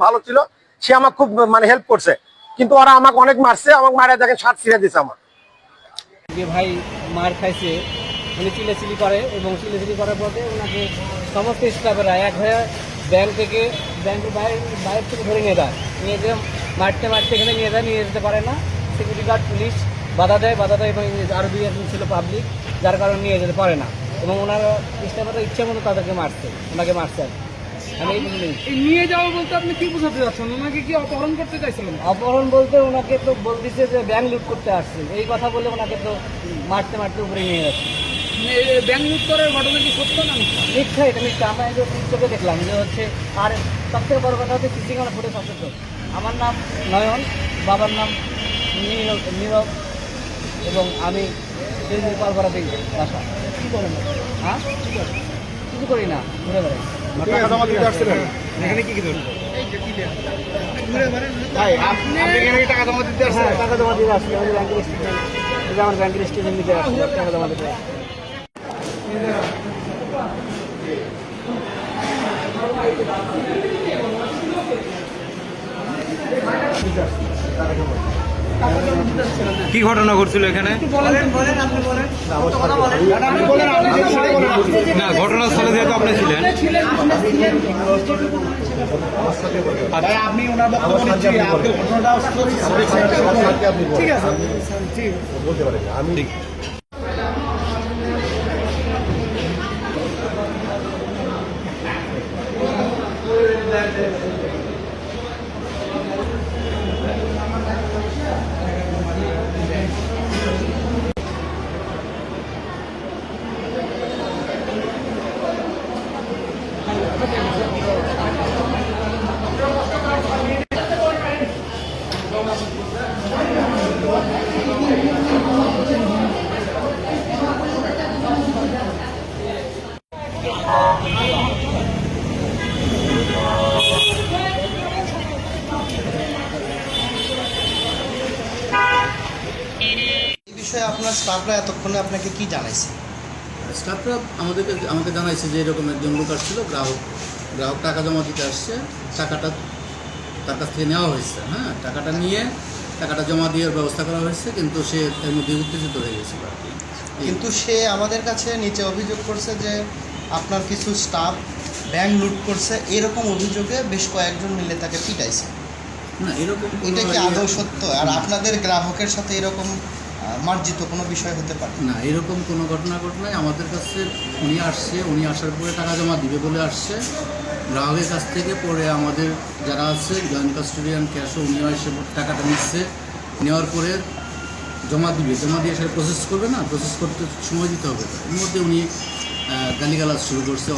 ভালো ছিল, সে আমাকে খুব মানে হেল্প করছে। কিন্তু ওরা আমাকে অনেক মারছে, আমাকে মারা দেখেন শার্ট ছিঁড়ে দিয়েছে আমার। যে ভাই মার খাইছে, উনি চিলেচিলি করে এবং চিলেচিলি করার পরে ওনাকে সমস্ত স্টাফেরা এক হয়ে ব্যাংকের বাইরে থেকে ধরে নিয়ে যায়, নিয়ে যেয়ে মারতে এখানে নিয়ে যায়, নিয়ে যেতে পারে না। সিকিউরিটি গার্ড পুলিশ বাধা দেয় এবং আরও দুই একজন ছিল পাবলিক, যার কারণে নিয়ে যেতে পারে না। এবং ওনারা স্টাফেরা ইচ্ছে মতো তাদেরকে ওনাকে মারছে। আমি এই নিয়ে যাওয়া বলতে আপনি কি বোঝাতে যাচ্ছেন? ওনাকে কি অপহরণ করতে চাইছিলেন? অপহরণ বলতে ওনাকে তো বলতেছে যে ব্যাংক লুট করতে আসছে, এই কথা বলে ওনাকে তো মারতে উপরে নিয়ে যাচ্ছে। ব্যাংক লুট করার ঘটনা কি সত্য না মিথ্যা? এটা মিথ্যা। আমরা এই যে চোখে দেখলাম যে হচ্ছে। আর সবথেকে বড় কথা হচ্ছে সিসি ক্যামেরা ফুটেজ আছে তো। আমার নাম নয়ন, বাবার নাম নীরব এবং আমি পালপাড়া দিই বাসা। কি করেন? হ্যাঁ, কিছু করি না, ঘুরে বেড়াই। টাকা জমা দিতে আসছিলেন এখানে কি ধরুন টাকা জমা দিতে আসছে? টাকা জমা দিতে আসছি, আমাদের ব্যাংকের স্টেটমেন্ট, আমার ব্যাংকের স্টেটমেন্ট দিতে আসছি, টাকা জমা দিতে আসছি। কি ঘটনা ঘটছিল এখানে? না, ঘটনাস্থলে যেহেতু আপনি ছিলেন, আপনি ওনার বক্তব্য নিচ্ছি, আপনি ঘটনাটা ঠিক আছে ঠিক বলতে পারেন আমি এই বিষয়ে আপনার স্টাফরা এতক্ষণে আপনাকে কি জানাইছে? স্টাফরা আমাকে জানাইছে যে এরকম একজন লোক আসছিল, গ্রাহক টাকা জমা দিতে আসছে, টাকাটা তার কাছ থেকে নেওয়া হয়েছে। হ্যাঁ, টাকাটা নিয়ে টাকাটা জমা দেওয়ার ব্যবস্থা করা হয়েছে, কিন্তু সে এর মধ্যে উত্তেজিত হয়ে গেছিল আর কি। কিন্তু সে আমাদের কাছে নিচে অভিযোগ করছে যে আপনার কিছু স্টাফ ব্যাংক লুট করছে, এরকম অভিযোগে বেশ কয়েকজন মিলে তাকে পিটাইছে। না, এরকম এটা কি আদৌ সত্য? আর আপনাদের গ্রাহকের সাথে এরকম মার্জিত কোনো বিষয় হতে পারে না, এরকম কোনো ঘটনা ঘটনায় আমাদের কাছে উনি আসার পরে টাকা জমা দিবে বলে আসছে গ্রাহকের কাছ থেকে। পরে আমাদের যারা আছে জয়েন্ট কাস্টোডিয়ান ক্যাশও উনিও এসে টাকাটা নিচ্ছে, নেওয়ার পরে জমা দিয়ে সেটা প্রসেস করবে না, প্রসেস করতে সময় দিতে হবে। এর মধ্যে উনি গালিগালাজ শুরু করছে।